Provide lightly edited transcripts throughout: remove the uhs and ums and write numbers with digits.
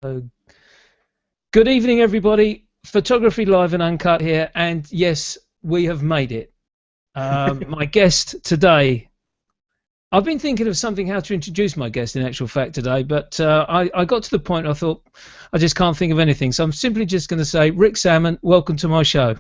Good evening, everybody. Photography Live and Uncut here, and yes, we have made it. My guest today, I've been thinking of something how to introduce my guest in actual fact today, but I got to the point I thought I just can't think of anything, so I'm simply just going to say, Rick Sammon, welcome to my show.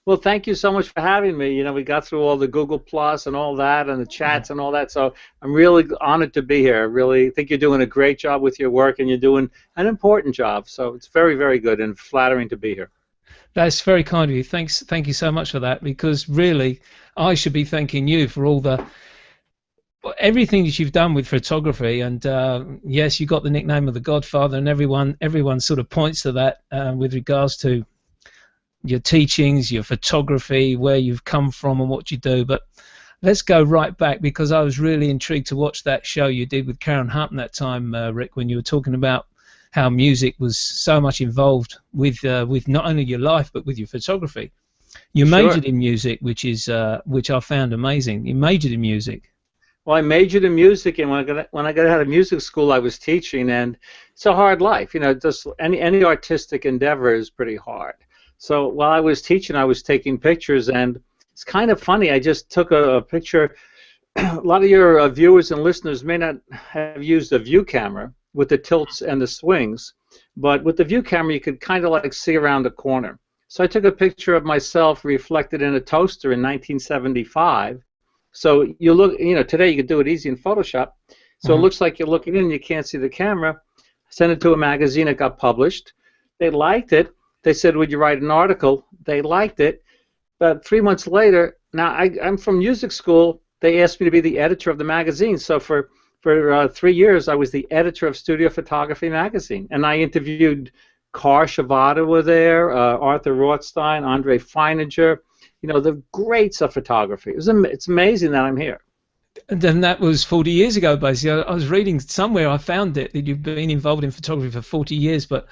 Well, thank you so much for having me. You know, we got through all the Google Plus and all that and the chats and all that, so I'm really honored to be here. I really think you're doing a great job with your work, and you're doing an important job, so it's very, very good and flattering to be here. That's very kind of you. Thank you so much for that, because really I should be thanking you for everything that you've done with photography. And yes, you got the nickname of the Godfather, and everyone sort of points to that with regards to your teachings, your photography, where you've come from and what you do. But let's go right back, because I was really intrigued to watch that show you did with Karen Hutton that time, Rick, when you were talking about how music was so much involved with not only your life but with your photography. You majored in music, which I found amazing. You majored in music. Well, I majored in music, and when I got out of music school, I was teaching, and it's a hard life. You know, just any artistic endeavor is pretty hard. So while I was teaching, I was taking pictures, and it's kind of funny. I just took a picture. A lot of your viewers and listeners may not have used a view camera with the tilts and the swings, but with the view camera, you could kind of like see around the corner. So I took a picture of myself reflected in a toaster in 1975. So you look, you know, today you could do it easy in Photoshop. So it looks like you're looking in, you can't see the camera. I sent it to a magazine, it got published. They liked it. They said, would you write an article? They liked it. But 3 months later, now I'm from music school, they asked me to be the editor of the magazine. So for 3 years, I was the editor of Studio Photography magazine. And I interviewed Car Shivada were there, Arthur Rothstein, Andre Feininger, you know, the greats of photography. It's amazing that I'm here. And then that was 40 years ago, basically. I was reading somewhere, I found it, that you've been involved in photography for 40 years, but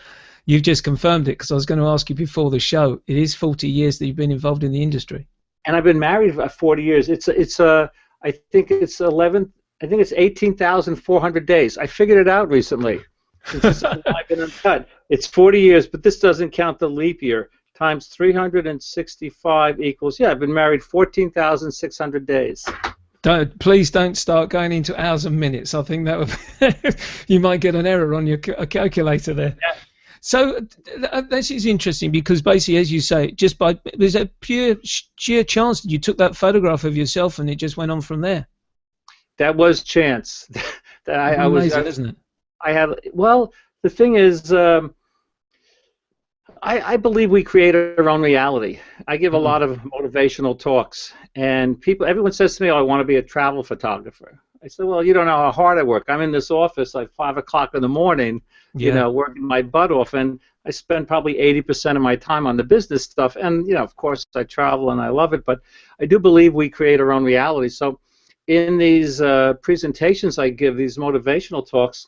you've just confirmed it, because I was going to ask you before the show. It is 40 years that you've been involved in the industry. And I've been married for 40 years. I think it's 18,400 days. I figured it out recently. Since I've been Uncut. It's 40 years, but this doesn't count the leap year. Times 365 equals, yeah, I've been married 14,600 days. Please don't start going into hours and minutes. I think that would you might get an error on your calculator there. Yeah. So this is interesting, because basically, as you say, there's a sheer chance that you took that photograph of yourself and it just went on from there. That was chance. Amazing, isn't it? Well, the thing is, I believe we create our own reality. I give a lot of motivational talks, and everyone says to me, "Oh, I want to be a travel photographer." I said, "Well, you don't know how hard I work. I'm in this office like 5 o'clock in the morning, you know, working my butt off, and I spend probably 80% of my time on the business stuff. And you know, of course, I travel and I love it, but I do believe we create our own reality." So, in these presentations I give, these motivational talks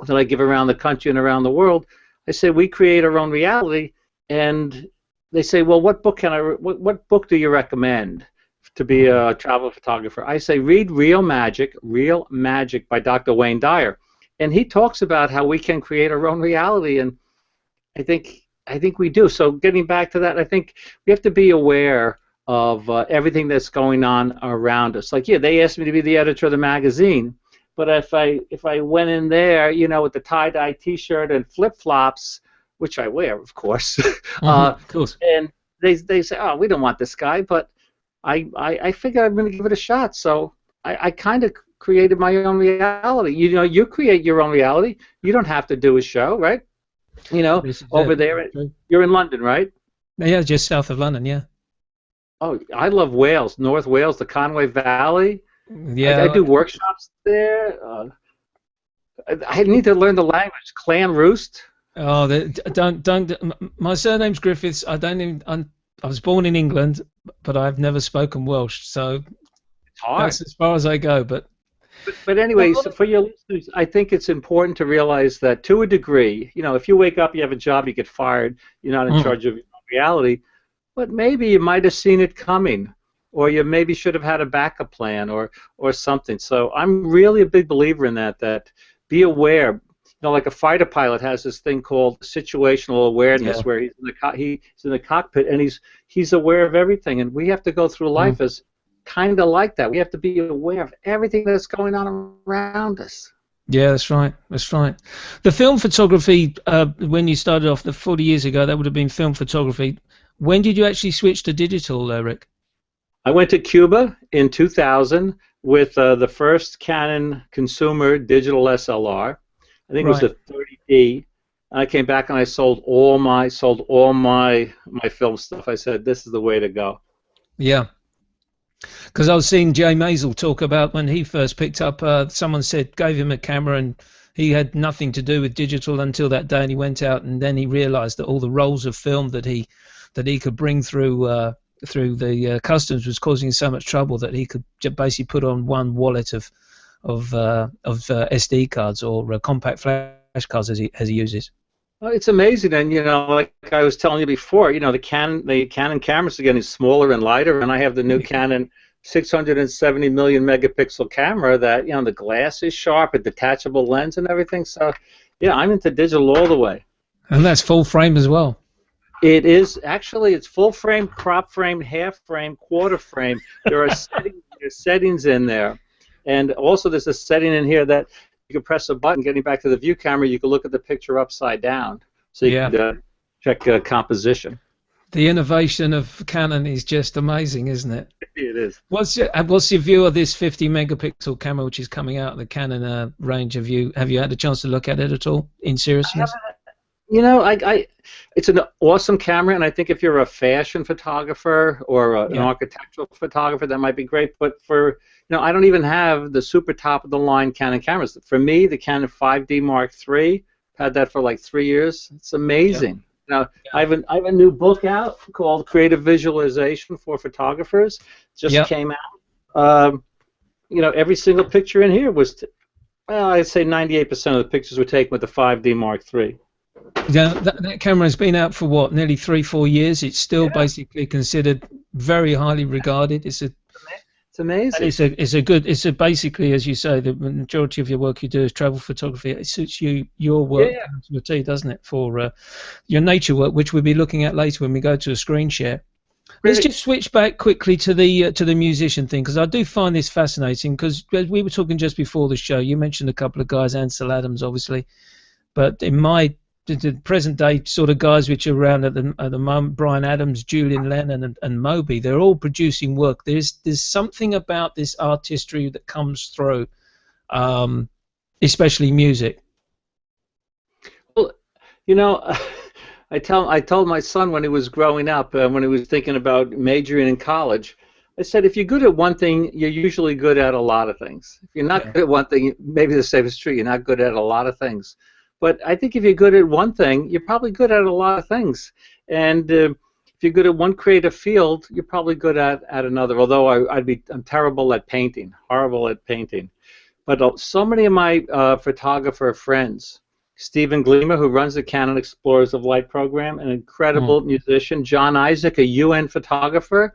that I give around the country and around the world, I say we create our own reality, and they say, well, what book do you recommend to be a travel photographer? I say read Real Magic by Dr. Wayne Dyer, and he talks about how we can create our own reality, and I think we do. So getting back to that, I think we have to be aware of everything that's going on around us. Like, yeah, they asked me to be the editor of the magazine, but if I went in there, you know, with the tie-dye T-shirt and flip-flops, which I wear, of course, of course. And they say, oh, we don't want this guy, but I figure I'm going to give it a shot. So I kind of created my own reality. You know, you create your own reality. You don't have to do a show, right? You know, over there, you're in London, right? Yeah, just south of London, yeah. Oh, I love Wales, North Wales, the Conway Valley. Yeah, I do workshops there. I need to learn the language. Clan Roost. Oh, don't. My surname's Griffiths. I was born in England, but I've never spoken Welsh, so it's hard. That's as far as I go. But anyway, so for your listeners, I think it's important to realize that to a degree, you know, if you wake up, you have a job, you get fired, you're not in charge of your reality, but maybe you might have seen it coming, or you maybe should have had a backup plan or something. So I'm really a big believer in that be aware. like a fighter pilot has this thing called situational awareness, Yeah. where he's in the cockpit and he's aware of everything, and we have to go through life as kind of like that. We have to be aware of everything that's going on around us. Yeah, that's right. That's right. The film photography, when you started off the 40 years ago, that would have been film photography. When did you actually switch to digital, Rick? I went to Cuba in 2000 with the first Canon consumer digital SLR. I think it was Right. the 30D. I came back and I sold all my film stuff. I said, this is the way to go. Yeah. Because I was seeing Jay Maisel talk about when he first picked up, someone gave him a camera and he had nothing to do with digital until that day, and he went out and then he realized that all the rolls of film that he could bring through the customs was causing so much trouble that he could basically put on one wallet of SD cards or compact flash cards as he uses. Well, it's amazing, and like I was telling you before, the Canon cameras are getting smaller and lighter, and I have the new Canon 670 million megapixel camera that the glass is sharp, a detachable lens, and everything. So, yeah, I'm into digital all the way. And that's full frame as well. It is actually. It's full frame, crop frame, half frame, quarter frame. There are settings in there, and also there's a setting in here that you can press a button. Getting back to the view camera, you can look at the picture upside down, so you can check composition. The innovation of Canon is just amazing, isn't it? It is. What's your view of this 50 megapixel camera which is coming out of the Canon range? Have you had a chance to look at it at all in seriousness? It's an awesome camera, and I think if you're a fashion photographer or an architectural photographer, that might be great. But for I don't even have the super top of the line Canon cameras. For me, the Canon 5D Mark III, had that for like 3 years. It's amazing. Now, I have a new book out called Creative Visualization for Photographers. It just came out. Every single picture in here was, I'd say 98% of the pictures were taken with the 5D Mark III. Yeah, that camera has been out for what, nearly 3-4 years. It's still basically considered very highly regarded. It's amazing. It's basically, as you say, the majority of your work you do is travel photography. It suits your work to a T, doesn't it? For your nature work, which we'll be looking at later when we go to a screen share. Let's just switch back quickly to the musician thing, because I do find this fascinating. Because we were talking just before the show, you mentioned a couple of guys, Ansel Adams, obviously, but in the present day sort of guys which are around at the moment, Bryan Adams, Julian Lennon, and Moby, they're all producing work. There's something about this artistry that comes through, especially music. Well, I told my son when he was growing up, when he was thinking about majoring in college, I said, if you're good at one thing, you're usually good at a lot of things. If you're not good at one thing, maybe the same is true. You're not good at a lot of things. But I think if you're good at one thing, you're probably good at a lot of things. And if you're good at one creative field, you're probably good at another. Although I'm terrible at painting, horrible at painting. But so many of my photographer friends, Stephen Gleamer, who runs the Canon Explorers of Light program, an incredible musician. John Isaac, a UN photographer,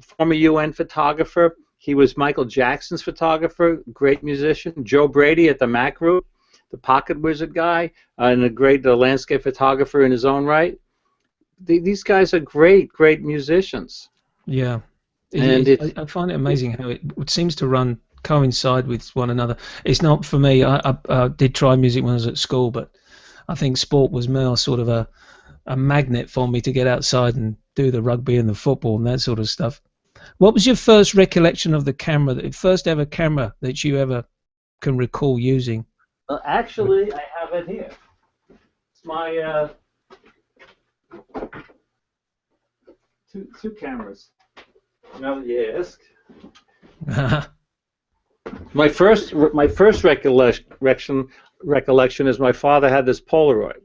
former UN photographer. He was Michael Jackson's photographer, great musician. Joe Brady at the Mac Group, the Pocket Wizard guy, and a great landscape photographer in his own right. These guys are great musicians. Yeah, I find it amazing how it seems to coincide with one another. It's not for me. I did try music when I was at school, but I think sport was more sort of a magnet for me to get outside and do the rugby and the football and that sort of stuff. What was your first recollection of the camera, the first ever camera that you ever can recall using? Well, actually, I have it here. It's my two cameras. Now that you ask. My first recollection is my father had this Polaroid,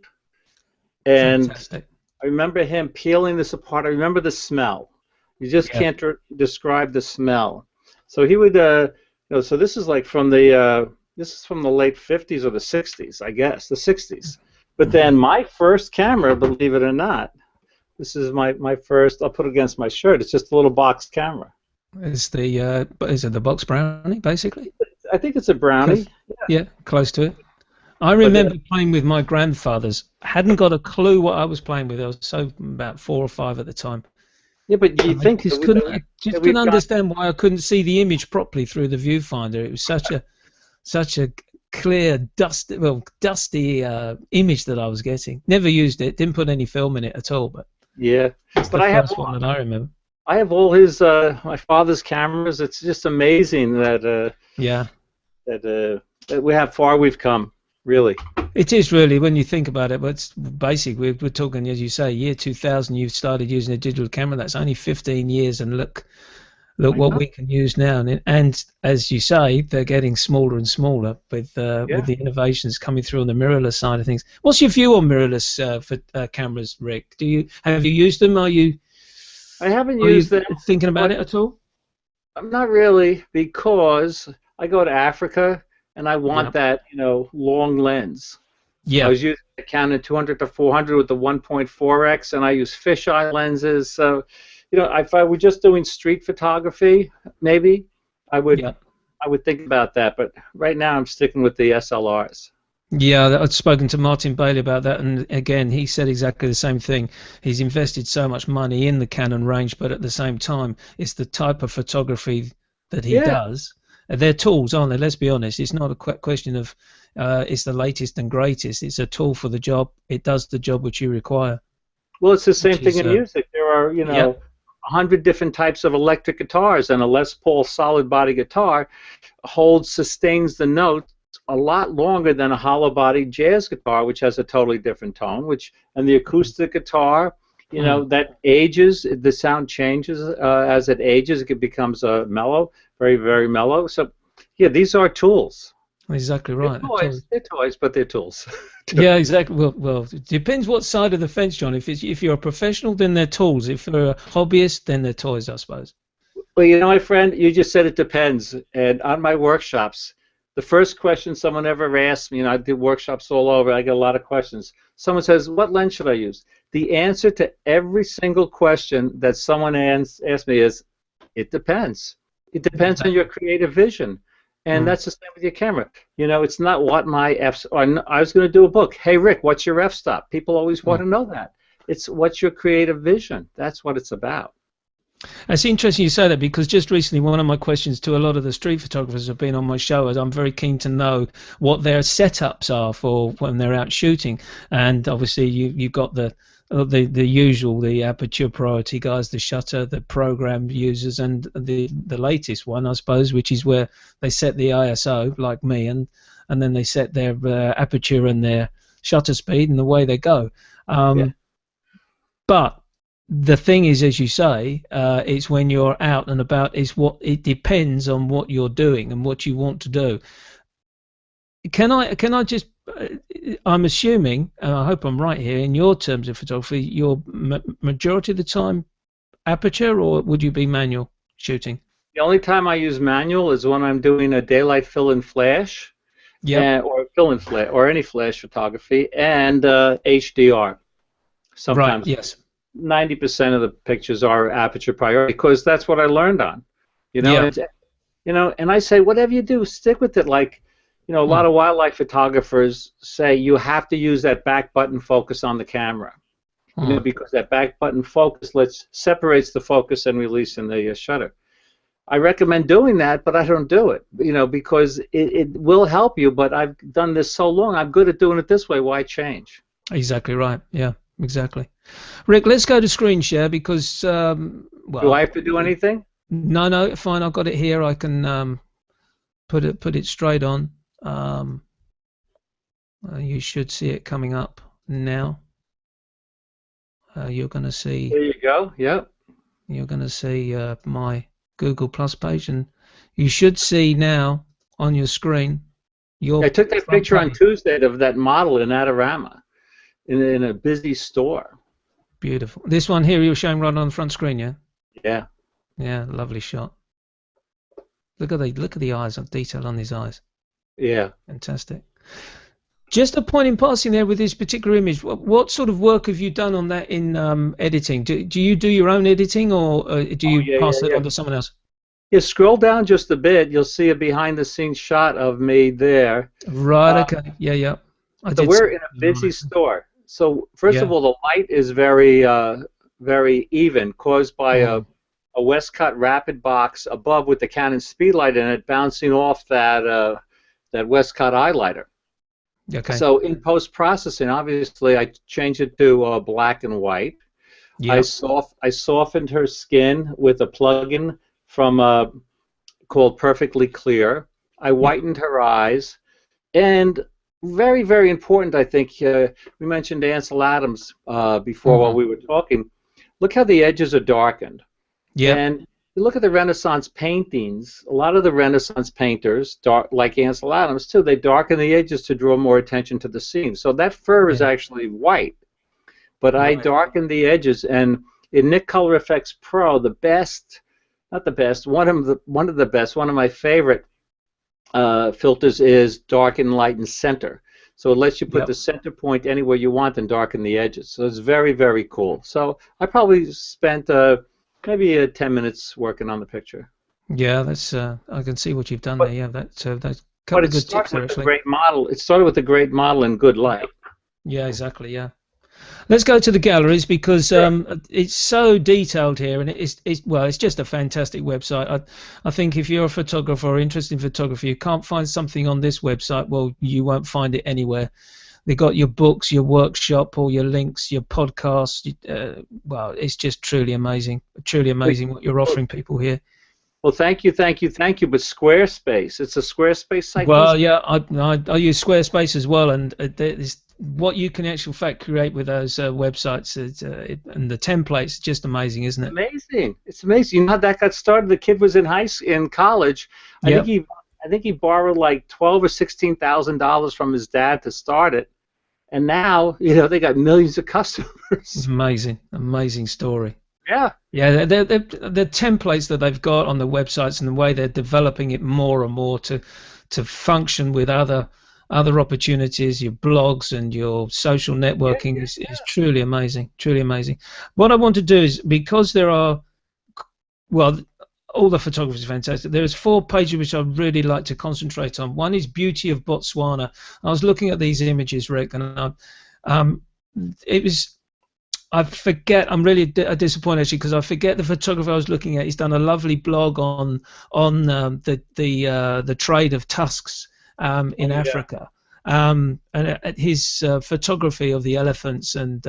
and Fantastic. I remember him peeling this apart. I remember the smell. You just can't describe the smell. So he would, so this is like from the. This is from the late 50s or the 60s, I guess, the 60s. But then my first camera, believe it or not, this is my first, I'll put it against my shirt, it's just a little box camera. Is it the box Brownie, basically? I think it's a Brownie. Yeah, close to it. I remember playing with my grandfathers. Hadn't got a clue what I was playing with. I was so about 4 or 5 at the time. Yeah, but you think I just couldn't understand why I couldn't see the image properly through the viewfinder. It was such a clear, dusty image that I was getting. Never used it. Didn't put any film in it at all. But yeah, it's the first one that I remember. I have all his my father's cameras. It's just amazing that that we have far we've come. Really. It is really when you think about it. But it's basic. We're talking, as you say, year 2000. You started using a digital camera. That's only 15 years, and look what we can use now. And as you say, they're getting smaller and smaller with the innovations coming through on the mirrorless side of things. What's your view on mirrorless for cameras, Rick? Have you used them? I haven't used them. Thinking about it at all? I'm not really, because I go to Africa and I want that, long lens. Yeah. I was using a Canon 200 to 400 with the 1.4x, and I use fisheye lenses. So, if I were just doing street photography, maybe I would think about that. But right now, I'm sticking with the SLRs. Yeah, I've spoken to Martin Bailey about that, and again, he said exactly the same thing. He's invested so much money in the Canon range, but at the same time, it's the type of photography that he does. They're tools, aren't they? Let's be honest. It's not a question of it's the latest and greatest. It's a tool for the job. It does the job which you require. Well, it's the same thing in music. There are, 100 different types of electric guitars, and a Les Paul solid body guitar sustains the note a lot longer than a hollow body jazz guitar, which has a totally different tone. And the acoustic guitar, that ages. The sound changes as it ages. It becomes mellow, very, very mellow. So, yeah, these are tools. Exactly right. They're toys, but they're tools. Yeah, exactly. Well, it depends what side of the fence, John. If you're a professional, then they're tools. If you're a hobbyist, then they're toys, I suppose. Well, my friend, you just said it depends. And on my workshops, the first question someone ever asked me, I do workshops all over, I get a lot of questions. Someone says, what lens should I use? The answer to every single question that someone asks me is, it depends. It depends on your creative vision. And that's the same with your camera. It's not what my I was going to do a book. Hey, Rick, what's your f-stop? People always want to know that. It's what's your creative vision. That's what it's about. It's interesting you say that, because just recently one of my questions to a lot of the street photographers who have been on my show is I'm very keen to know what their setups are for when they're out shooting. And obviously you've got the usual, the aperture priority guys, the shutter, the program users, and the latest one, I suppose, which is where they set the ISO, like me, and then they set their aperture and their shutter speed, and away they go. But the thing is, as you say, it's when you're out and about, it depends on what you're doing and what you want to do. Can I just, I'm assuming, and I hope I'm right here, in your terms of photography, you're majority of the time aperture, or would you be manual shooting? The only time I use manual is when I'm doing a daylight fill-in flash, or fill-in flash, or any flash photography, and HDR. Sometimes. Right, yes. 90% of the pictures are aperture priority, because that's what I learned on. And I say, whatever you do, stick with it. Like, a lot of wildlife photographers say you have to use that back button focus on the camera, because that back button focus separates the focus and release in the shutter. I recommend doing that, but I don't do it, because it will help you. But I've done this so long, I'm good at doing it this way. Why change? Exactly right. Yeah, exactly. Rick, let's go to screen share, because do I have to do anything? No, fine. I've got it here. I can put it straight on. You should see it coming up now. You're going to see. There you go. Yep. You're going to see my Google Plus page, and you should see now on your screen. I took that picture on Tuesday of that model in Adorama, in a busy store. Beautiful. This one here you're showing right on the front screen, yeah? Yeah. Yeah, lovely shot. Look at the eyes, the detail on these eyes. Yeah. Fantastic. Just a point in passing there with this particular image. What sort of work have you done on that in editing? Do you do your own editing, or do you pass it on to someone else? Yeah, scroll down just a bit. You'll see a behind-the-scenes shot of me there. Right. Okay. Yeah. I So did see we're in a that on busy it. store. So first of Yeah. all, the light is very even, caused by Mm. a Westcott rapid box above with the Canon speedlight in it, bouncing off that Westcott highlighter. Okay. So in post processing, obviously, I changed it to black and white. Yeah. I softened her skin with a plugin from called Perfectly Clear. I Yeah. whitened her eyes, and very, very important, I think. We mentioned Ansel Adams before while Mm. we were talking. Look how the edges are darkened. Yeah. And you look at the Renaissance paintings, a lot of the Renaissance painters, like Ansel Adams too, they darken the edges to draw more attention to the scene. So that fur is Yeah. actually white, but I Right. darkened the edges. And in Nik Color Effects Pro, the best, not the best, one of the best, one of my favorite filters is darken, lighten, center. So it lets you put the Yep. center point anywhere you want and darken the edges. So it's very, very cool. So I probably spent maybe 10 minutes working on the picture. Yeah. That's. I can see what you've done But there. Yeah. That's a but couple of it good tips started there with a actually. great model. It started with a great model and good Yeah. light. Yeah. Exactly. Yeah. Let's go to the galleries because Sure. it's so detailed here, and it's just a fantastic website. I think if you're a photographer or interested in photography, you can't find something on this website. Well, you won't find it anywhere. They got your books, your workshop, all your links, your podcasts. Well, it's just truly amazing what you're Well, offering people here. well, thank you, thank you, thank you. But Squarespace, it's a Squarespace site these Well, days. yeah, I use Squarespace as well, and what you can actually fact create with those websites and the templates, just amazing, isn't it? Amazing. It's amazing. You know how that got started? The kid was in college. I think Yep, he I think he borrowed like 12 or $16,000 from his dad to start it. And now, they got millions of customers. amazing story. Yeah. Yeah, the templates that they've got on the websites and the way they're developing it more and more to function with other opportunities, your blogs and your social Yeah, networking yeah, is truly amazing, truly amazing. What I want to do is, because there are, well, all the photography is fantastic. There's 4 pages which I'd really like to concentrate on. One is Beauty of Botswana. I was looking at these images, Rick, and um, it was. I forget. I'm really disappointed actually because I forget the photographer I was looking at. He's done a lovely blog on the trade of tusks in Oh, yeah. Africa, and his photography of the elephants and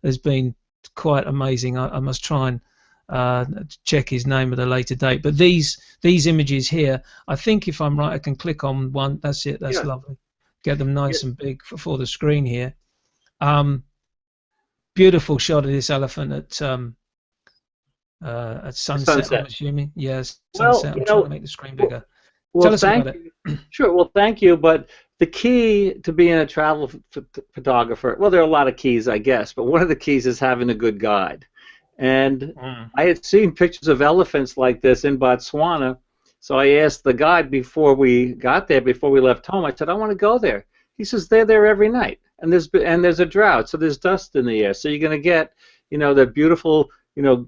has been quite amazing. I must try and check his name at a later date. But these images here, I think if I'm right, I can click on one. That's it. That's Yeah. lovely. Get them Yeah. nice and big for the screen here. Beautiful shot of this elephant at sunset, I'm Sunset. assuming. Yes, Well, sunset. I'm trying to make the screen well, bigger. well, Tell us about thank it. you. Sure. Well, thank you. But the key to being a travel photographer, well, there are a lot of keys, I guess, but one of the keys is having a good guide. And Mm. I had seen pictures of elephants like this in Botswana, so I asked the guide before we got there, before we left home. I said, I want to go there. He says they're there every night, and there's a drought, so there's dust in the air. So you're going to get, the beautiful,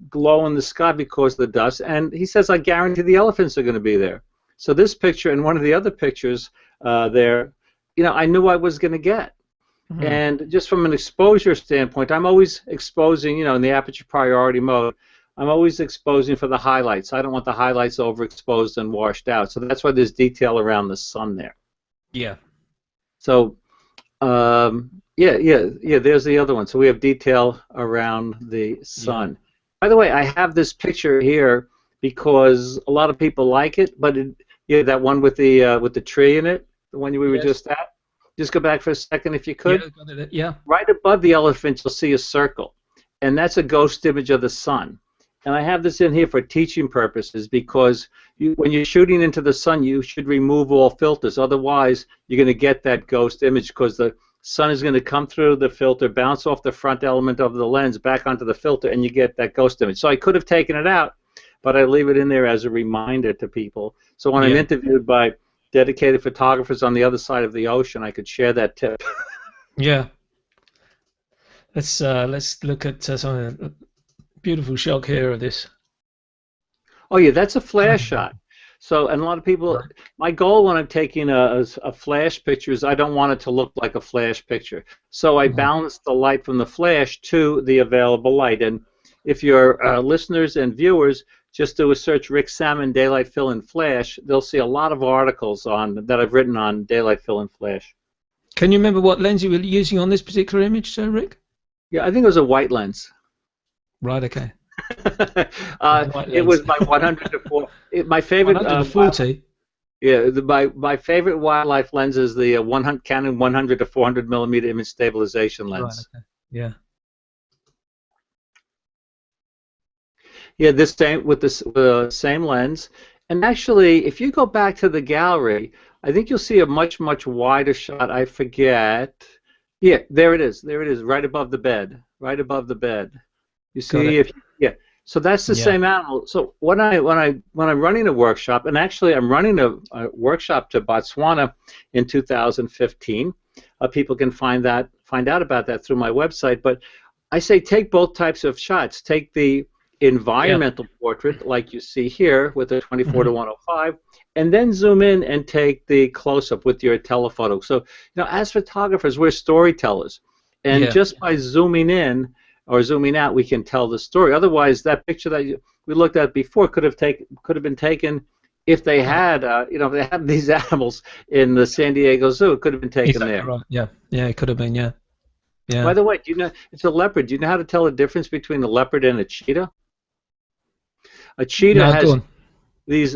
glow in the sky because of the dust. And he says, I guarantee the elephants are going to be there. So this picture and one of the other pictures there, I knew I was going to get. Mm. And just from an exposure standpoint, I'm always exposing, in the aperture priority mode, I'm always exposing for the highlights. I don't want the highlights overexposed and washed out. So that's why there's detail around the sun there. Yeah. So, yeah, there's the other one. So we have detail around the Yeah. sun. By the way, I have this picture here because a lot of people like it, but that one with the tree in it, the one we were Yes. just at. Just go back for a second if you Yeah. could. Got it. Yeah. Right above the elephant, you'll see a circle, and that's a ghost image of the sun. And I have this in here for teaching purposes because when you're shooting into the sun, you should remove all filters. Otherwise, you're going to get that ghost image because the sun is going to come through the filter, bounce off the front element of the lens back onto the filter, and you get that ghost image. So I could have taken it out, but I leave it in there as a reminder to people. So when I'm Yeah. interviewed by dedicated photographers on the other side of the ocean, I could share that tip. Yeah. Let's look at some beautiful shot here of this. Oh yeah, that's a flash shot. So, and a lot of people, Right. my goal when I'm taking a flash picture is I don't want it to look like a flash picture. So I Mhm. balance the light from the flash to the available light. And if your listeners and viewers just do a search Rick Sammon daylight fill in flash, they'll see a lot of articles on that I've written on daylight fill in flash. Can you remember what lens you were using on this particular image, Sir Rick? Yeah, I think it was a white lens. Right. Okay. A white It lens. was my 100 to 4. My favorite 140. yeah, my favorite wildlife lens is the 100 Canon 100 to 400 millimeter image stabilization Right. lens. Okay. Yeah. Yeah, this same with this same lens. And actually, if you go back to the gallery, I think you'll see a much wider shot. I forget. Yeah, there it is. There it is, right above the bed. Right above the bed. You Got see, it. if yeah. So that's the Yeah. same animal. So when I'm running a workshop, and actually I'm running a workshop to Botswana in 2015. People can find out about that through my website. But I say take both types of shots. Take the Yeah. environmental portrait, like you see here, with a 24 to Hmm. 105, and then zoom in and take the close-up with your telephoto. So, as photographers, we're storytellers, and Yeah. just by zooming in or zooming out, we can tell the story. Otherwise, that picture that we looked at before could have been taken if they Uh, had, if they had these animals in the San Diego Zoo. It could have been taken exactly there. right. Yeah. Yeah. It could have been. Yeah. By Yeah. the way, do you know it's a leopard? Do you know how to tell the difference between a leopard and a cheetah? A cheetah No, go has on.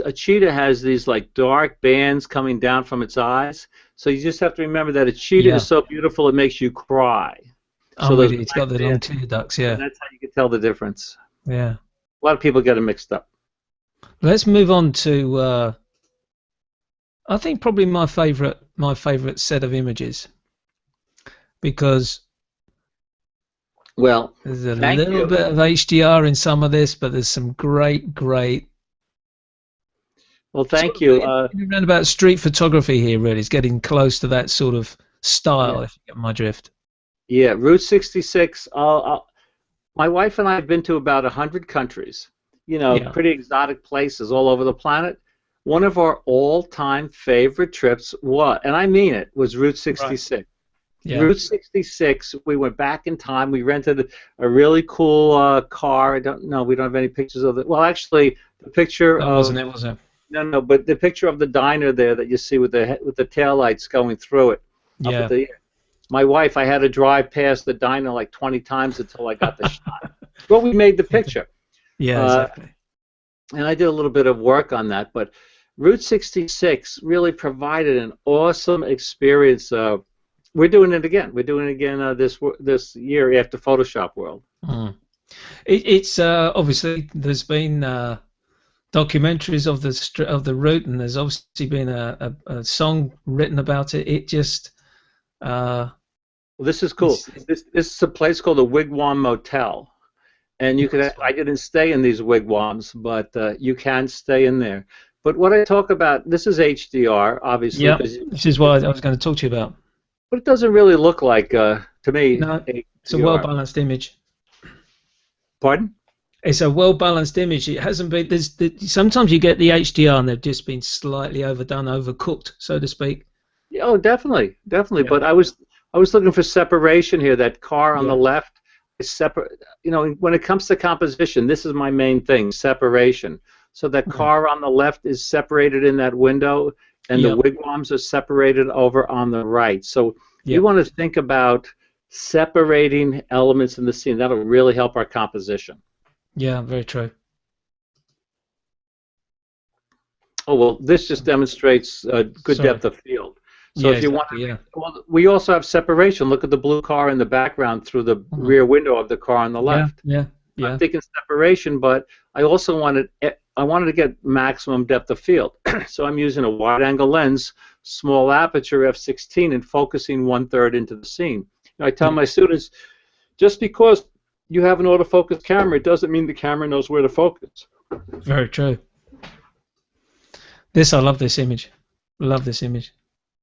a cheetah has these like dark bands coming down from its eyes. So you just have to remember that a cheetah is Yeah. so beautiful it makes you cry. So I'm with those you. It's black got the long bands, tear ducts. and Yeah. that's how you can tell the difference. Yeah. A lot of people get them mixed up. Let's move on to. I think probably my favorite set of images because Well, there's a thank little you. bit of HDR in some of this, but there's some great Well, sort thank of you. in around about street photography here. Really, it's getting close to that sort of Yeah, style. If you get my drift. yeah. Route 66. My wife and I have been to about 100 countries. Yeah. Pretty exotic places all over the planet. One of our all-time favorite trips was, and I mean it, was Route Right. 66. Yeah. Route 66, we went back in time. We rented a really cool car. I don't know. We don't have any pictures of it. Well, actually, the picture That of wasn't it, was it? no, but the picture of the diner there that you see with the tail lights going through it up at Yeah. the. My wife, I had to drive past the diner like 20 times until I got the shot. Well, we made the picture, Yeah. uh, Exactly. and I did a little bit of work on that. But Route 66 really provided an awesome experience. We're doing it again. We're doing it again this year after Photoshop World. Mm. It's obviously there's been documentaries of the route, and there's obviously been a song written about it. It just Well, this is cool. it's This is a place called the Wigwam Motel, and you could. nice I one. didn't stay in these wigwams, but you can stay in there. But what I talk about, this is HDR, obviously, Yeah, because this is what I was going to talk to you about. but it doesn't really look like, to me, No, it's a well HDR. balanced image. Pardon? It's a well balanced image. It hasn't been. Sometimes you get the HDR and they've just been slightly overdone, overcooked, so to speak. Yeah, oh, definitely, definitely. Yeah. But I was looking for separation here. That car on the Yeah. left is separate. When it comes to composition, this is my main thing: separation. So that Mm. car on the left is separated in that window, and the Yep. wigwams are separated over on the right. So we Yep. want to think about separating elements in the scene. That'll really help our composition. Yeah. Very true. Oh, well, this just demonstrates good Sorry. depth of field. So Yeah. if you want Exactly. Yeah. well, we also have separation. Look at the blue car in the background through the Mhm. rear window of the car on the Yeah. left. Yeah. I'm Yeah. thinking separation, but I also wanted to get maximum depth of field. So I'm using a wide-angle lens, small aperture f16, and focusing 1/3 into the scene. I tell Yeah. my students, just because you have an autofocus camera, it doesn't mean the camera knows where to focus. Very true. I love this image. Love this image.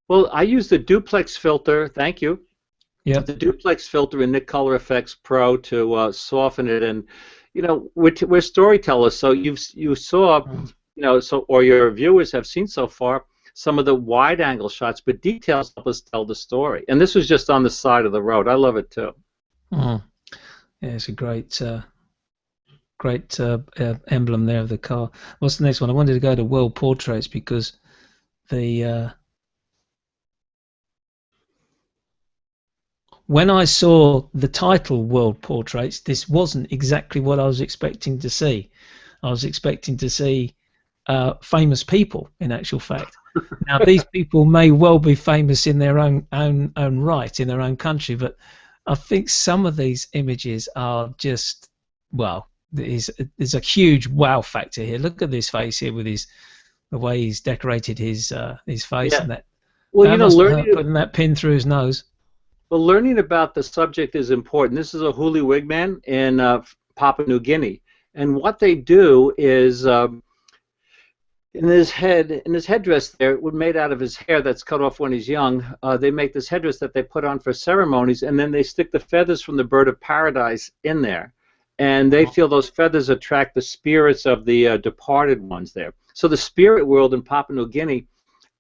Well, I use the duplex filter. Thank you. Yep. The duplex filter in Nik Color Effects Pro to soften it, and we're storytellers. So you saw Mm. so or your viewers have seen so far, some of the wide-angle shots, but details help us tell the story. And this was just on the side of the road. I love it too. Mm. Yeah, it's a great, emblem there of the car. What's the next one? I wanted to go to World Portraits because when I saw the title World Portraits, this wasn't exactly what I was expecting to see. I was expecting to see famous people, in actual fact. Now, these people may well be famous in their own right, in their own country, but I think some of these images are just, well, there's a huge wow factor here. Look at this face here with the way he's decorated his face, and that. Well, that must hurt, putting that pin through his nose. Well, learning about the subject is important. This is a Huli Wigman in Papua New Guinea, and what they do is in his headdress there, made out of his hair that's cut off when he's young, they make this headdress that they put on for ceremonies, and then they stick the feathers from the bird of paradise in there. And they feel those feathers attract the spirits of the departed ones there. So the spirit world in Papua New Guinea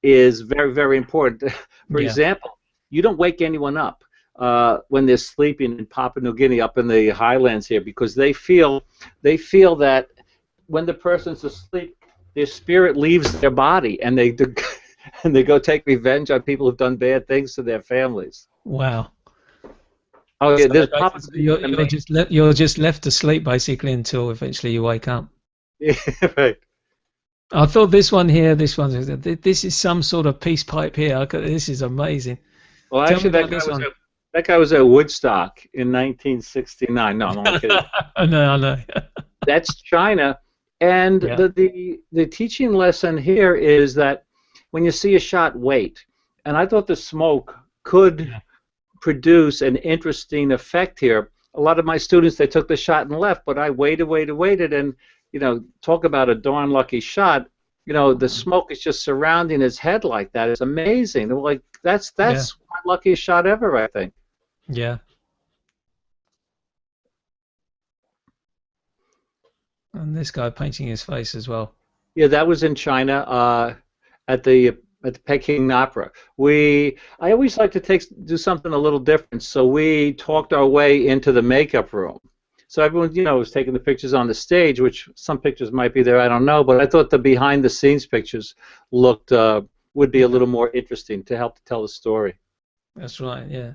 is very, very important. For example, you don't wake anyone up when they're sleeping in Papua New Guinea up in the highlands here, because they feel that when the person's asleep, their spirit leaves their body, and they go take revenge on people who've done bad things to their families. Wow. Oh yeah, so you're just left to sleep basically until eventually you wake up. Yeah, right. I thought this is some sort of peace pipe here. This is amazing. Well, actually, that guy was at Woodstock in 1969. No, I'm not kidding. I know. That's China. And the teaching lesson here is that when you see a shot, wait. And I thought the smoke could produce an interesting effect here. A lot of my students, they took the shot and left, but I waited, and talk about a darn lucky shot. The smoke is just surrounding his head like that. It's amazing. Like that's my luckiest shot ever, I think. Yeah. And this guy painting his face as well. Yeah, that was in China at the Peking Opera. I always like to do something a little different, so we talked our way into the makeup room. So everyone, was taking the pictures on the stage, which some pictures might be there, I don't know, but I thought the behind-the-scenes pictures would be a little more interesting to help to tell the story. That's right, yeah.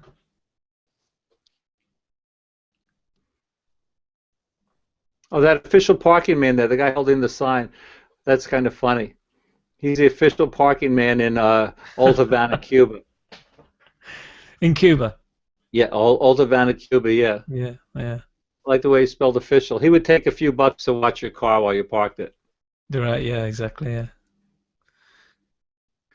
Oh, that official parking man there, the guy holding the sign, that's kind of funny. He's the official parking man in Old Havana, Cuba. In Cuba? Yeah, Old Havana, Cuba, yeah. Yeah. I like the way he spelled official. He would take a few bucks to watch your car while you parked it. Right, yeah, exactly, yeah.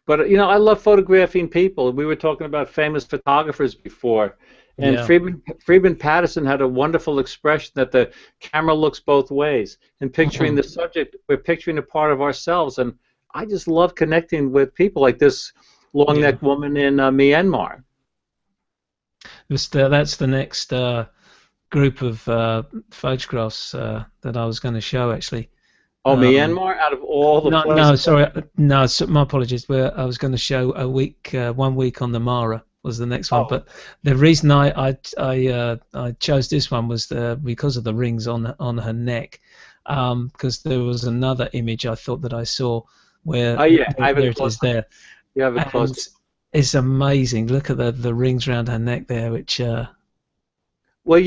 But, I love photographing people. We were talking about famous photographers before. And Freeman Patterson had a wonderful expression that the camera looks both ways. In picturing the subject, we're picturing a part of ourselves. And I just love connecting with people like this long-necked woman in Myanmar. That's the next group of photographs that I was going to show, actually. Oh, Myanmar, out of all the places? No, sorry. No, my apologies. I was going to show 1 week on the Mara. Was the next one, but the reason I chose this one was because of the rings on her neck, because there was another image I thought that I saw where there it is there. You have it close. It's amazing. Look at the rings around her neck there, which. Well,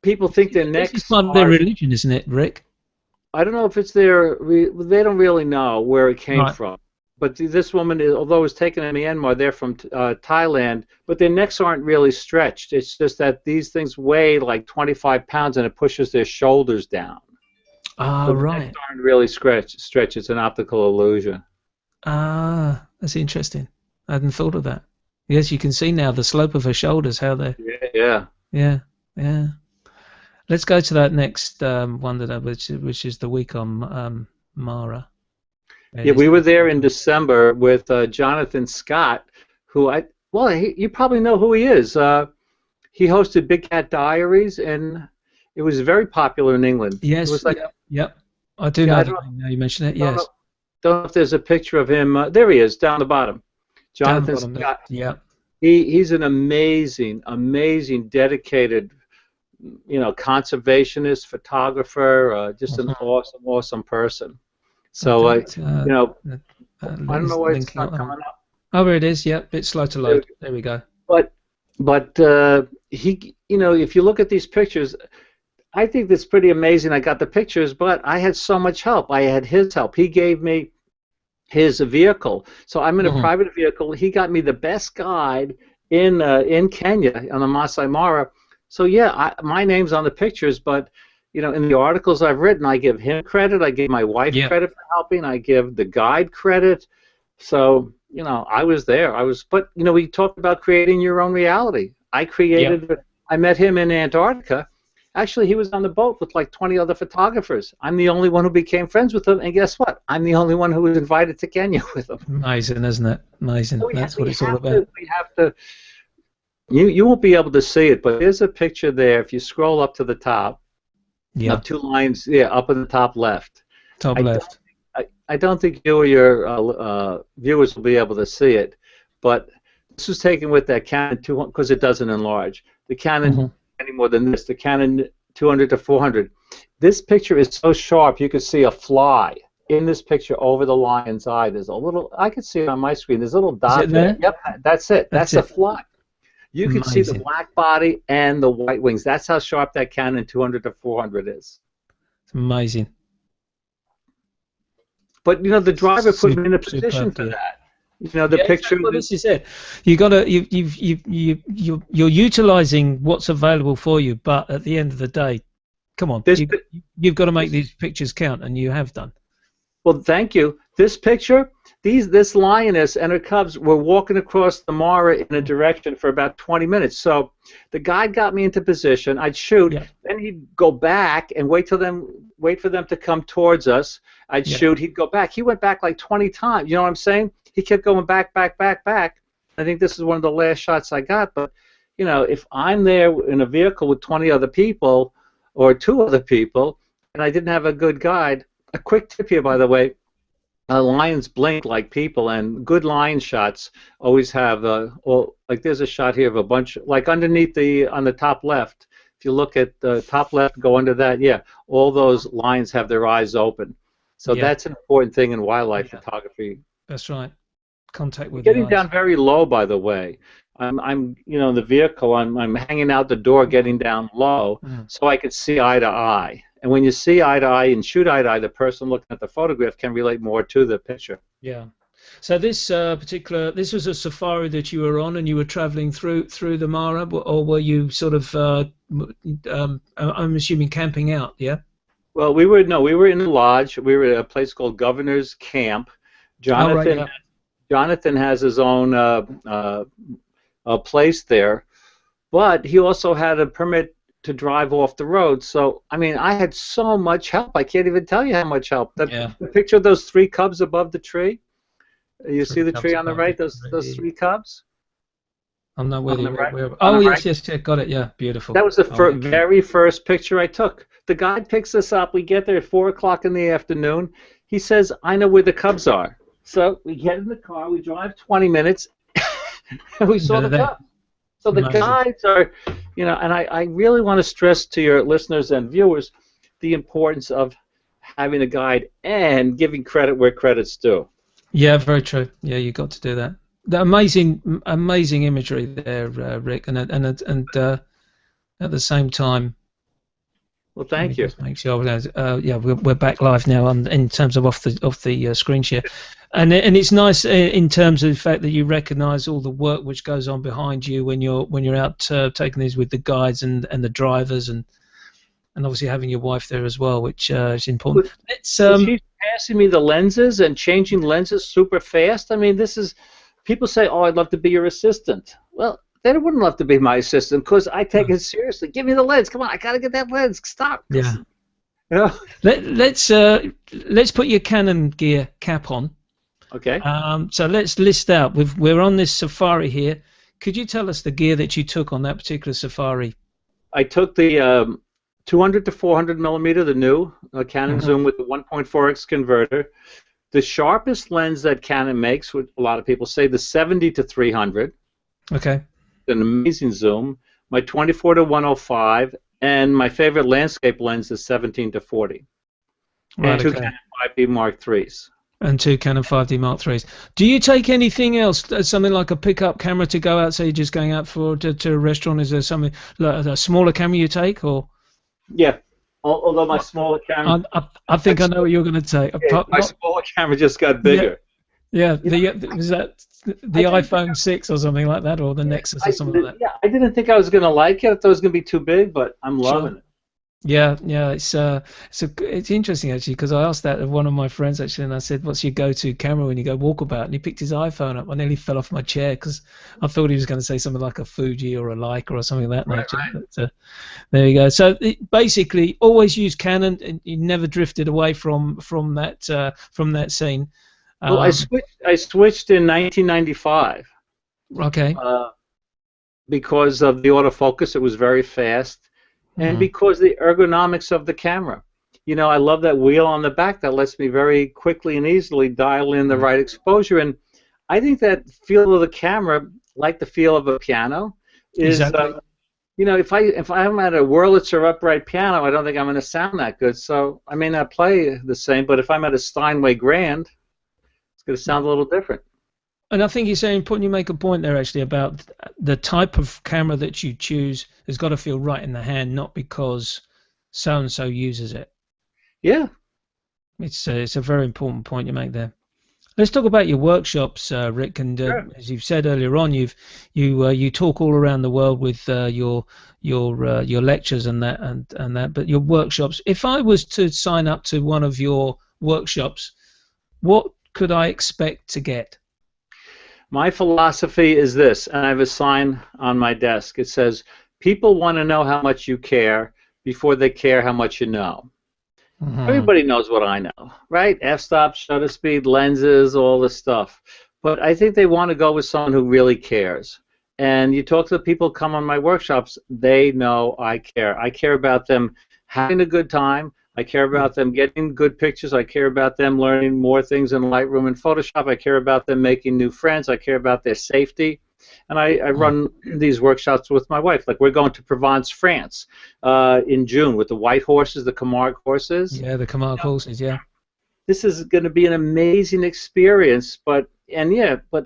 people think their necks. This is part of their religion, isn't it, Rick? I don't know if it's their. They don't really know where it came from. But this woman, although it was taken in Myanmar, they're from Thailand, but their necks aren't really stretched. It's just that these things weigh like 25 pounds, and it pushes their shoulders down. Ah, so right. The necks aren't really stretched. It's an optical illusion. Ah, that's interesting. I hadn't thought of that. Yes, you can see now the slope of her shoulders, how they're... Yeah. Let's go to that next one, which is the week on Mara. Yeah, we were there in December with Jonathan Scott, who you probably know who he is. He hosted Big Cat Diaries, and it was very popular in England. Yes. It was like, yep. I do Yeah, know I the name now you mention it. don't Yes, know, don't know if there's a picture of him. There he is, down the bottom. down the Jonathan bottom there. Scott. Yeah. He's an amazing, amazing, dedicated, conservationist, photographer, just an Mhm. awesome, awesome person. I So think you know, I don't know is why it's linking not up. coming up. Oh, there it is. Yeah, bit slow to There we load. go. There we go. But he, if you look at these pictures, I think that's pretty amazing. I got the pictures, but I had so much help. I had his help. He gave me his vehicle. So I'm in a Mhm. private vehicle. He got me the best guide in Kenya on the Masai Mara. So yeah, my name's on the pictures, but in the articles I've written, I give him credit. I give my wife Yeah. credit for helping. I give the guide credit. So I was there. But we talked about creating your own reality. Yeah. I met him in Antarctica. Actually, he was on the boat with like 20 other photographers. I'm the only one who became friends with him, and guess what? I'm the only one who was invited to Kenya with him. Amazing, isn't it? Amazing. So That's what we it's all have about. to, we have to. You won't be able to see it, but there's a picture there. If you scroll up to the top, Yeah. of two lines, yeah, up in the top left. Top I don't, left. I don't think you or your viewers will be able to see it, but this was taken with that Canon 200 because it doesn't enlarge. The Canon Mhm. any more than this. The Canon 200 to 400. This picture is so sharp you could see a fly in this picture over the lion's eye. There's a little. I could see it on my screen. There's a little Is it dot there. there? Yep, that's it. That's That's a it. fly. You can see the Amazing. black body and the white wings. That's how sharp that Canon 200 to 400 is. It's amazing. But the driver put me in a position Superb, for dear. that. The Yeah, picture. exactly. Well, this is it. You got to you're utilizing what's available for you, but at the end of the day, come on, This, you've got to make this. these pictures count, and you have done. Well, thank you. This picture, this lioness and her cubs were walking across the Mara in a direction for about 20 minutes. So the guide got me into position. I'd shoot, Yeah. then he'd go back and wait for them to come towards us. I'd Yeah. shoot, he'd go back. He went back like 20 times. You know what I'm saying? He kept going back, back, back, back. I think this is one of the last shots I got. But if I'm there in a vehicle with 20 other people or 2 other people, and I didn't have a good guide. A quick tip here, by the way. Lions blink like people, and good lion shots always have like there's a shot here of a bunch, like underneath on the top left. If you look at the top left, go under that, yeah, all those lions have their eyes open. So Yeah. that's an important thing in wildlife Yeah. photography. That's right. Contact with the Getting eyes. down very low, by the way. I'm in the vehicle. I'm hanging out the door, getting down low, so I could see eye to eye. And when you see eye to eye and shoot eye to eye, the person looking at the photograph can relate more to the picture. Yeah. So this this was a safari that you were on, and you were traveling through the Mara, or were you sort of I'm assuming camping out? Yeah. Well, we were in a lodge. We were at a place called Governor's Camp. Oh, right. Jonathan Yeah. Jonathan has his own place there, but he also had a permit to drive off the road. So, I mean, I had so much help. I can't even tell you how much help. Yeah. The picture of those 3 cubs above the tree. You see the Cubs tree on the above right? the Those tree. 3 cubs. I'm not On really. the right. Oh, On the yes, right. yes, yeah, got it. Yeah, beautiful. That was the Okay. very first picture I took. The guide picks us up. We get there at 4 o'clock in the afternoon. He says, "I know where the cubs are." So we get in the car. We drive 20 minutes, and we saw the They're there. cubs. So the Amazing. guides are, and I really want to stress to your listeners and viewers the importance of having a guide and giving credit where credit's due. Yeah, very true. Yeah, you got to do that. The amazing imagery there, Rick, and at the same time, Well, let me thank you. just make sure. Yeah, we're back live now in terms of off the screen share, and it's nice in terms of the fact that you recognise all the work which goes on behind you when you're out taking these with the guides and the drivers and obviously having your wife there as well, which is important. She's passing me the lenses and changing lenses super fast. I mean, people say, "Oh, I'd love to be your assistant." Well, they wouldn't love to be my assistant because I take it seriously. Give me the lens. Come on, I gotta get that lens. Stop. Yeah. You know? Let's put your Canon gear cap on. Okay. So let's list out. We're on this safari here. Could you tell us the gear that you took on that particular safari? I took the 200 to 400 millimeter, the new Canon zoom with the 1.4x converter. The sharpest lens that Canon makes, what a lot of people say, the 70 to 300. Okay. An amazing zoom. My 24 to 105, and my favorite landscape lens is 17 to 40. Right, And two okay. Canon 5D Mark IIIs. And two Canon 5D Mark IIIs. Do you take anything else, something like a pickup camera to go out, say you're just going out to a restaurant? Is there something, like a smaller camera you take, or? Yeah, although my smaller camera... I think I know what you're going to take. My smaller camera just got bigger. Yeah, was that the iPhone 6 or something like that, or the Nexus or something like that? Yeah, I didn't think I was going to like it. I thought it was going to be too big, but I'm loving it. Yeah, it's interesting actually, because I asked that of one of my friends actually, and I said, "What's your go-to camera when you go walkabout?" And he picked his iPhone up. I nearly fell off my chair because I thought he was going to say something like a Fuji or a Leica or something of that nature. Right. But, there you go. So basically, always use Canon, and you never drifted away from that scene. Well, I switched in 1995. Okay. Because of the autofocus, it was very fast. And because the ergonomics of the camera. You know, I love that wheel on the back that lets me very quickly and easily dial in the right exposure. And I think that feel of the camera, like the feel of a piano, is, exactly. You know, if I'm at a Wurlitzer upright piano, I don't think I'm going to sound that good. So I may not play the same, but if I'm at a Steinway Grand, it's going to sound a little different. And I think you make a point there actually about the type of camera that you choose has got to feel right in the hand, not because so and so uses it. Yeah, it's a very important point you make there. Let's talk about your workshops, Rick. And sure. As you've said earlier on, you talk all around the world with your lectures and that. But your workshops. If I was to sign up to one of your workshops, what could I expect to get? My philosophy is this, and I have a sign on my desk. It says, people want to know how much you care before they care how much you know. Everybody knows what I know, right? F-stop, shutter speed, lenses, all this stuff. But I think they want to go with someone who really cares. And you talk to the people who come on my workshops, they know I care. I care about them having a good time. I care about them getting good pictures. I care about them learning more things in Lightroom and Photoshop. I care about them making new friends. I care about their safety. And I run these workshops with my wife. Like we're going to Provence, France in June with the white horses, the Camargue horses. Yeah, the Camargue horses, yeah. This is going to be an amazing experience. But a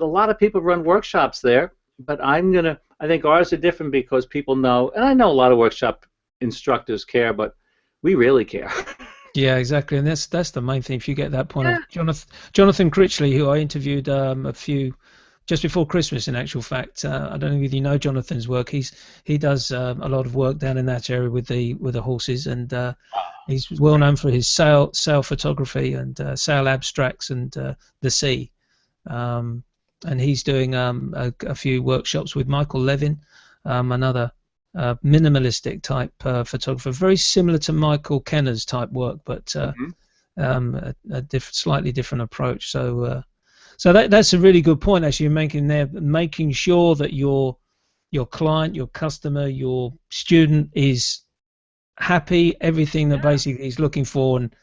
lot of people run workshops there. But I think ours are different because people know, and I know a lot of workshop instructors care, but we really care. Yeah, exactly, and that's the main thing. If you get that point of Jonathan Critchley, who I interviewed just before Christmas, in actual fact, I don't know if you know Jonathan's work. He does a lot of work down in that area with the horses, and he's well known for his sail photography and sail abstracts and the sea. And he's doing a few workshops with Michael Levin, another minimalistic type photographer, very similar to Michael Kenner's type work, but a slightly different approach. So that's a really good point actually you're making there, making sure that your client, your customer, your student is happy, everything that basically he's looking for, and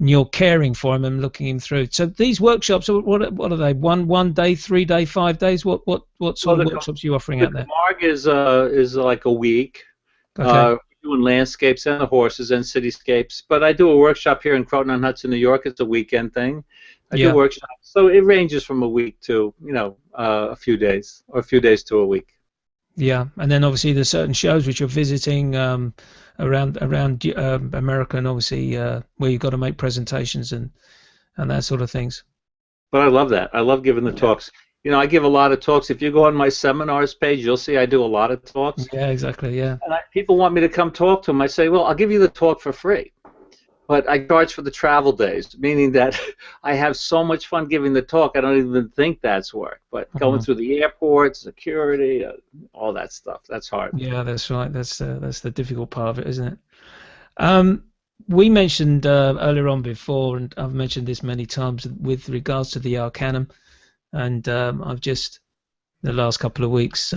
you're caring for him and looking him through. So these workshops, what are they? One day, 3 day, 5 days? What sort of workshops are you offering out there? Camargue is like a week. Okay. Doing landscapes and the horses and cityscapes. But I do a workshop here in Croton-on-Hudson, New York. It's a weekend thing. I do workshops, so it ranges from a week to a few days, or a few days to a week. Yeah, and then obviously there's certain shows which you're visiting around America, and obviously where you've got to make presentations and that sort of things. But I love that. I love giving the talks. You know, I give a lot of talks. If you go on my seminars page, you'll see I do a lot of talks. Yeah, exactly. Yeah. And people want me to come talk to them. I say, well, I'll give you the talk for free. But I charge for the travel days, meaning that I have so much fun giving the talk, I don't even think that's work. But going through the airport, security, all that stuff, that's hard. Yeah, that's right. That's the difficult part of it, isn't it? We mentioned earlier on before, and I've mentioned this many times with regards to the Arcanum, and I've just, the last couple of weeks,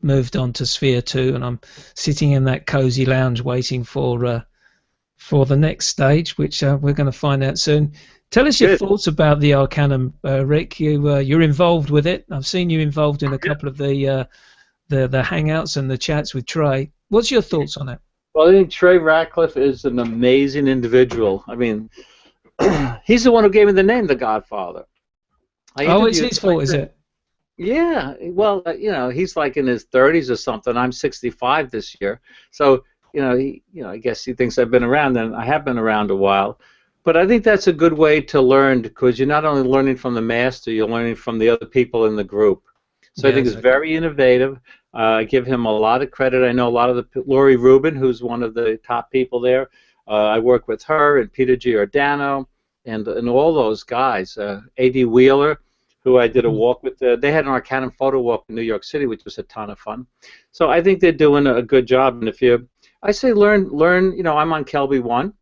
moved on to Sphere 2, and I'm sitting in that cozy lounge waiting for the next stage, which we're going to find out soon. Tell us your thoughts about the Arcanum, Rick. You're involved with it. I've seen you involved in a couple of the hangouts and the chats with Trey. What's your thoughts on it? Well, I think Trey Ratcliffe is an amazing individual. I mean, he's the one who gave me the name, The Godfather. Oh, it's his fault, is it? Yeah. Well, he's like in his 30s or something. I'm 65 this year, so I guess he thinks I've been around, and I have been around a while. But I think that's a good way to learn, because you're not only learning from the master, you're learning from the other people in the group. So I think it's very innovative. I give him a lot of credit. I know a lot of Lori Rubin, who's one of the top people there. I work with her and Peter Giordano and all those guys. A.D. Wheeler, who I did a walk with. They had an Arcanum photo walk in New York City, which was a ton of fun. So I think they're doing a good job. And I say learn. I'm on Kelby 1.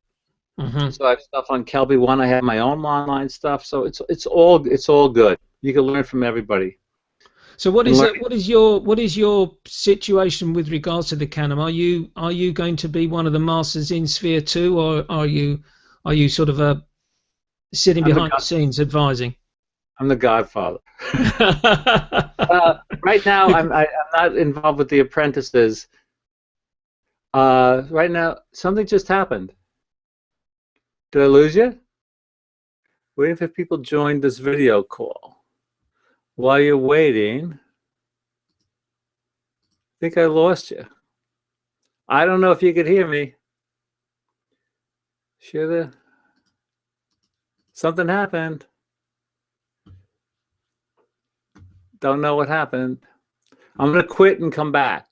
So I have stuff on Kelby 1. I have my own online stuff. So it's all good. You can learn from everybody. So what is your situation with regards to the Canum? Are you going to be one of the masters in Sphere 2, or are you sort of sitting behind the scenes advising? I'm the Godfather. Right now, I'm not involved with the apprentices. Right now, something just happened. Did I lose you? Waiting for people to join this video call. While you're waiting, I think I lost you. I don't know if you could hear me. Something happened. Don't know what happened. I'm going to quit and come back.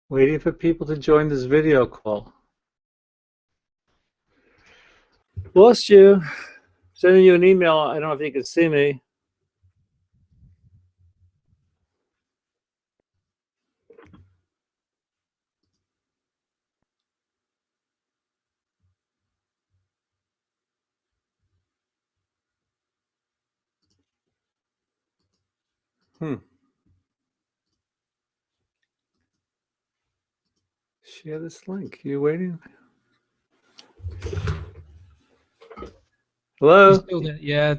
Waiting for people to join this video call. Lost you. Sending you an email. I don't know if you can see me. Share this link. You waiting? Hello? Still there? Yeah,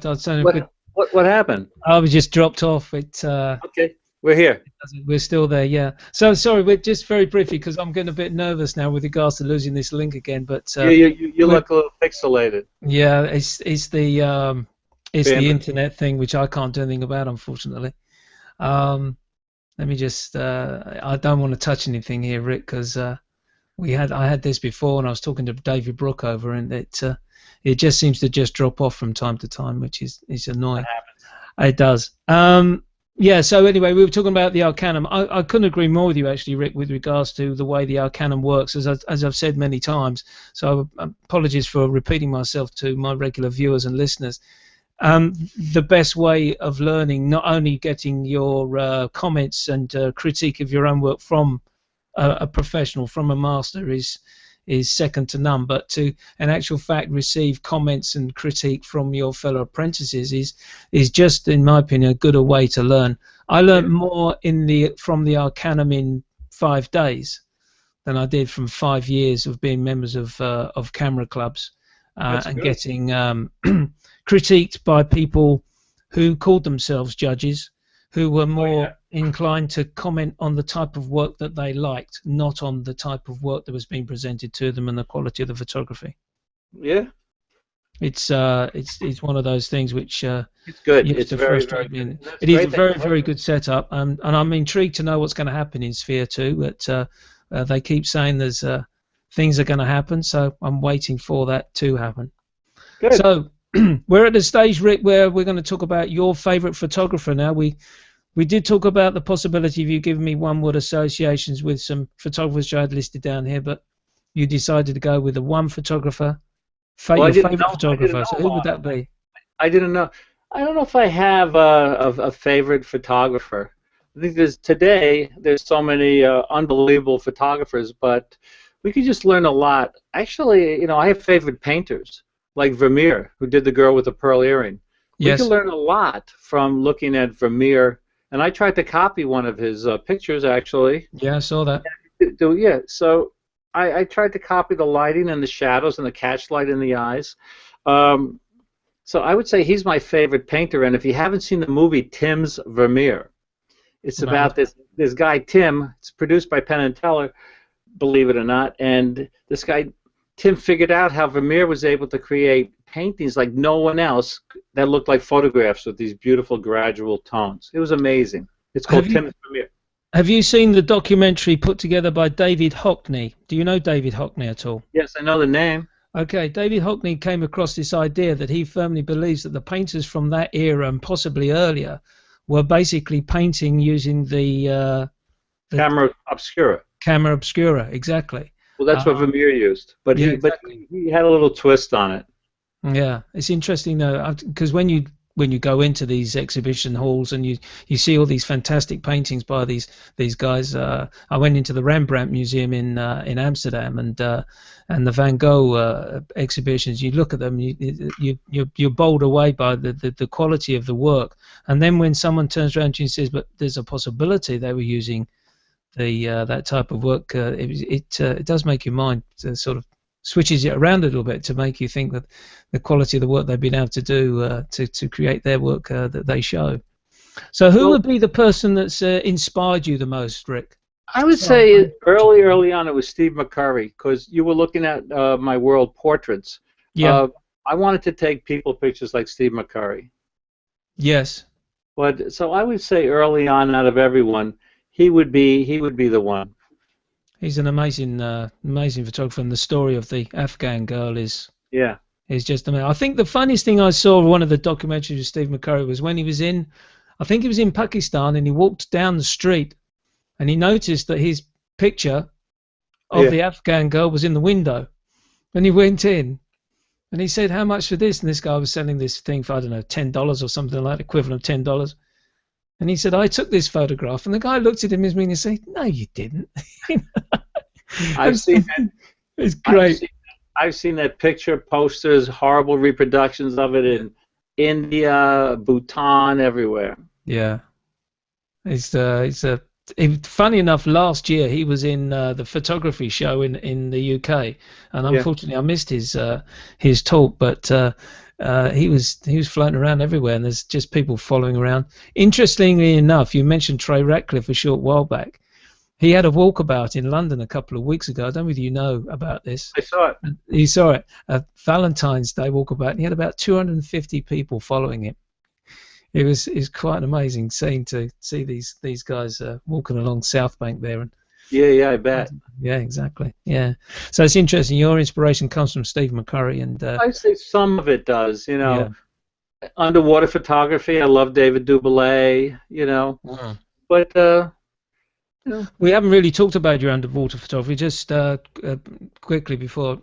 what happened? I was just dropped off. Okay, we're here. We're still there, yeah. So sorry, we're just very briefly, because I'm getting a bit nervous now with regards to losing this link again. But you look a little pixelated. Yeah, it's the internet thing, which I can't do anything about, unfortunately. Let me just. I don't want to touch anything here, Rick, because I had this before, and I was talking to David Brookover, and it just seems to just drop off from time to time, which is annoying. It does. Yeah. So anyway, we were talking about the Arcanum. I couldn't agree more with you, actually, Rick, with regards to the way the Arcanum works, as I've said many times. So apologies for repeating myself to my regular viewers and listeners. The best way of learning, not only getting your comments and critique of your own work from a professional, from a master, is second to none, but to, in actual fact, receive comments and critique from your fellow apprentices is just, in my opinion, a good way to learn. I learned more from the Arcanum in 5 days than I did from 5 years of being members of camera clubs and getting critiqued by people who called themselves judges, who were more inclined to comment on the type of work that they liked, not on the type of work that was being presented to them and the quality of the photography. Yeah. It's one of those things which it's good. It's very good. It is a very good setup, and I'm intrigued to know what's going to happen in Sphere 2. But they keep saying there's things are going to happen, so I'm waiting for that to happen. Good. So we're at the stage, Rick, where we're going to talk about your favorite photographer now. We did talk about the possibility of you giving me one-word associations with some photographers I had listed down here, but you decided to go with the one photographer, Well, your favorite photographer. So who would that be? I didn't know. I don't know if I have a favorite photographer. I think there's so many unbelievable photographers, but we could just learn a lot. Actually, I have favorite painters like Vermeer, who did the girl with the pearl earring. Yes. We could learn a lot from looking at Vermeer, and I tried to copy one of his pictures actually. Yeah, I saw that. Yeah, so I tried to copy the lighting and the shadows and the catchlight in the eyes. So I would say he's my favorite painter, and if you haven't seen the movie Tim's Vermeer, it's about this guy Tim. It's produced by Penn and Teller, believe it or not, and this guy Tim figured out how Vermeer was able to create paintings like no one else that looked like photographs with these beautiful gradual tones. It was amazing. It's called Tim's Vermeer. Have you seen the documentary put together by David Hockney? Do you know David Hockney at all? Yes, I know the name. Okay, David Hockney came across this idea that he firmly believes that the painters from that era and possibly earlier were basically painting using the camera obscura. Camera obscura, exactly. Well, that's what Vermeer used, but yeah, he had a little twist on it. Yeah, it's interesting though, because when you go into these exhibition halls and you see all these fantastic paintings by these guys. I went into the Rembrandt Museum in Amsterdam and the Van Gogh exhibitions. You look at them, you're bowled away by the quality of the work. And then when someone turns around to you and says, "But there's a possibility they were using that type of work," it does make your mind sort of switches it around a little bit to make you think that the quality of the work they've been able to do to create their work that they show. So who would be the person that's inspired you the most, Rick? I would say early on it was Steve McCurry, because you were looking at my world portraits. Yeah. I wanted to take people pictures like Steve McCurry. Yes. But so I would say early on, out of everyone, he would be the one. He's an amazing photographer, and the story of the Afghan girl is just amazing. I think the funniest thing I saw in one of the documentaries with Steve McCurry was when he was in Pakistan, and he walked down the street, and he noticed that his picture of the Afghan girl was in the window, and he went in, and he said, "How much for this?" And this guy was selling this thing for, I don't know, $10 or something like that, equivalent of $10. And he said, "I took this photograph." And the guy looked at him as meaning to say, "No, you didn't." I've seen that. It's great. I've seen that picture, posters, horrible reproductions of it in India, Bhutan, everywhere. Yeah. Funny enough, last year he was in the photography show in the UK, and unfortunately I missed his talk, but he was floating around everywhere, and there's just people following around. Interestingly enough, you mentioned Trey Ratcliffe a short while back. He had a walkabout in London a couple of weeks ago. I don't know if you know about this. I saw it. He saw it. A Valentine's Day walkabout, and he had about 250 people following him. It was quite an amazing scene to see these guys walking along South Bank there. And yeah, I bet. Yeah, exactly. Yeah. So it's interesting. Your inspiration comes from Steve McCurry, and I'd say some of it does. Underwater photography. I love David Duboulet. But. We haven't really talked about your underwater photography. Just quickly before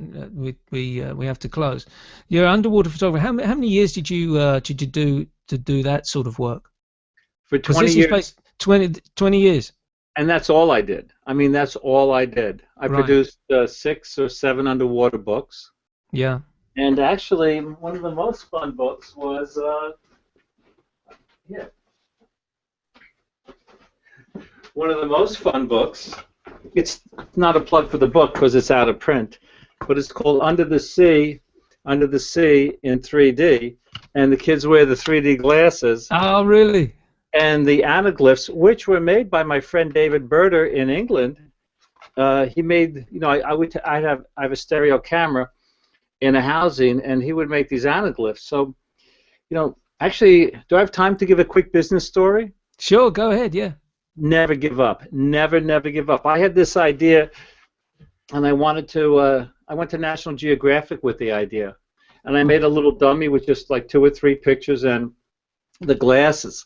we have to close, your underwater photography. How many years did you do to do that sort of work? For 20 years. 20 years. And that's all I did. I mean, that's all I did. I produced 6 or 7 underwater books. Yeah. And actually, one of the most fun books was one of the most fun books. It's not a plug for the book because it's out of print, but it's called Under the Sea in 3D, and the kids wear the 3D glasses. Oh, really? And the anaglyphs, which were made by my friend David Berder in England. He made, I have a stereo camera in a housing, and he would make these anaglyphs. So, actually, do I have time to give a quick business story? Sure, go ahead. Yeah. Never give up. Never give up. I had this idea, and I went to National Geographic with the idea, and I made a little dummy with just like 2 or 3 pictures and the glasses.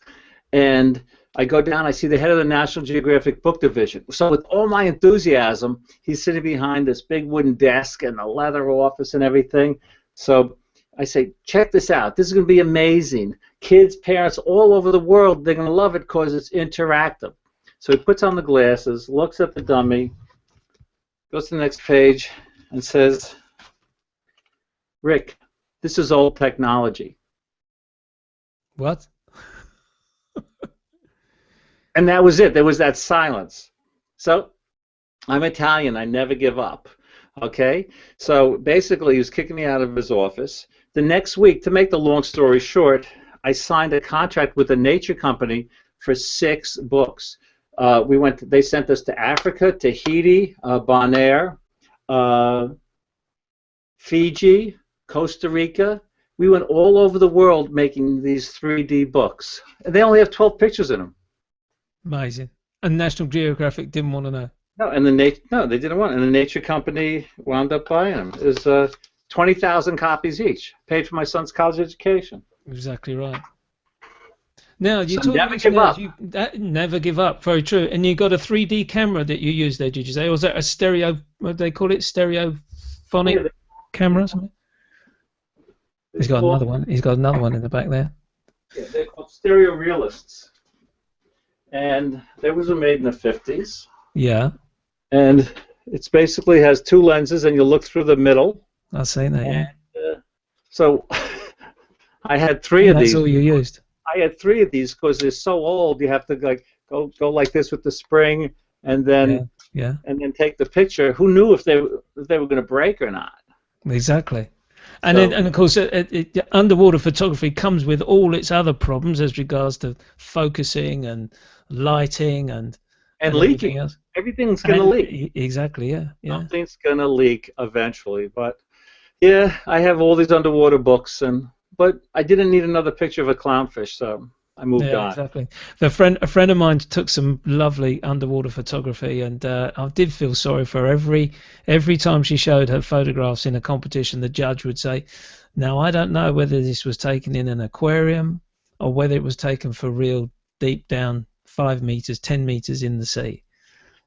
And I go down, I see the head of the National Geographic Book Division. So with all my enthusiasm, he's sitting behind this big wooden desk and a leather office and everything. So I say, check this out. This is going to be amazing. Kids, parents all over the world, they're going to love it because it's interactive. So he puts on the glasses, looks at the dummy, goes to the next page, and says, Rick, this is old technology. What? And that was it. There was that silence. So I'm Italian. I never give up. Okay? So basically, he was kicking me out of his office. The next week, to make the long story short, I signed a contract with a nature company for 6 books. They sent us to Africa, Tahiti, Bonaire, Fiji, Costa Rica. We went all over the world making these 3D books. And they only have 12 pictures in them. Amazing. And National Geographic didn't want to know. No, and no, they didn't want it. And the nature company wound up buying them. It was 20,000 copies each. Paid for my son's college education. Exactly right. Now you so never give up. Never give up. Very true. And you got a 3D camera that you used there, did you say? Or was that a stereo? What do they call it? Stereophonic camera or something? He's got another one. He's got another one in the back there. Yeah, they're called stereo realists. And they were made in the 50s. Yeah. And it basically has 2 lenses, and you look through the middle. I've seen that, yeah. So I had 3 of these. That's all you used. I had 3 of these because they're so old. You have to like go like this with the spring, and then and then take the picture. Who knew if they were going to break or not? Exactly. And of course, underwater photography comes with all its other problems as regards to focusing and lighting and leaking. Else. Everything's going to leak. Exactly, yeah. Something's going to leak eventually. But yeah, I have all these underwater books, but I didn't need another picture of a clownfish, so I moved on. Exactly. A friend of mine took some lovely underwater photography, and I did feel sorry for her. Every time she showed her photographs in a competition, the judge would say, "Now I don't know whether this was taken in an aquarium or whether it was taken for real deep down 5 meters, 10 meters in the sea."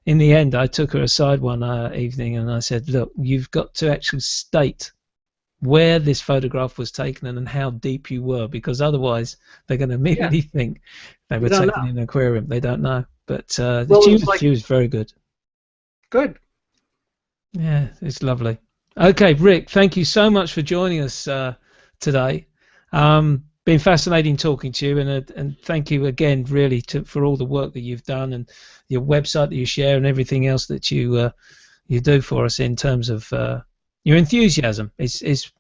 In the end, I took her aside one evening and I said, "Look, you've got to actually state where this photograph was taken and how deep you were, because otherwise they're going to immediately think they were taken in an aquarium." They don't know. But she was very good. Good. Yeah, it's lovely. Okay, Rick, thank you so much for joining us today. Been fascinating talking to you, and thank you again, really, for all the work that you've done and your website that you share and everything else that you do for us in terms of your enthusiasm. It's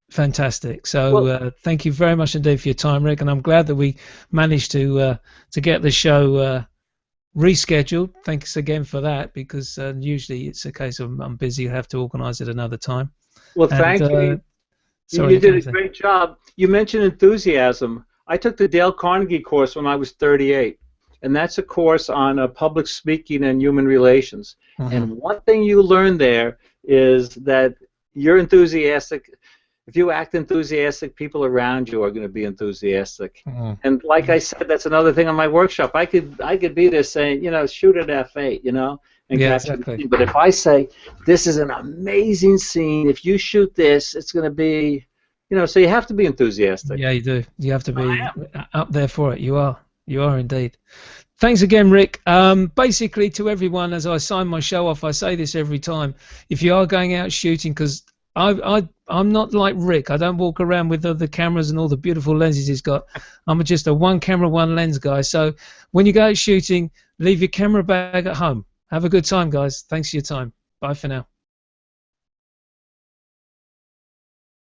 fantastic. So thank you very much indeed for your time, Rick, and I'm glad that we managed to get the show rescheduled. Thanks again for that, because usually it's a case of I'm busy, I have to organise it another time. Well, thank you. You did a great job. You mentioned enthusiasm. I took the Dale Carnegie course when I was 38, and that's a course on public speaking and human relations. And one thing you learn there is that you're enthusiastic. If you act enthusiastic, people around you are going to be enthusiastic. And like I said, that's another thing on my workshop. I could be there saying, shoot at F8, and catch it. But if I say, this is an amazing scene, if you shoot this, it's going to be, so you have to be enthusiastic. Yeah, you do. You have to be up there for it. You are indeed. Thanks again, Rick. Basically, to everyone, as I sign my show off, I say this every time. If you are going out shooting, because I'm not like Rick. I don't walk around with all the cameras and all the beautiful lenses he's got. I'm just a one camera, one lens guy. So when you go out shooting, leave your camera bag at home. Have a good time, guys. Thanks for your time. Bye for now.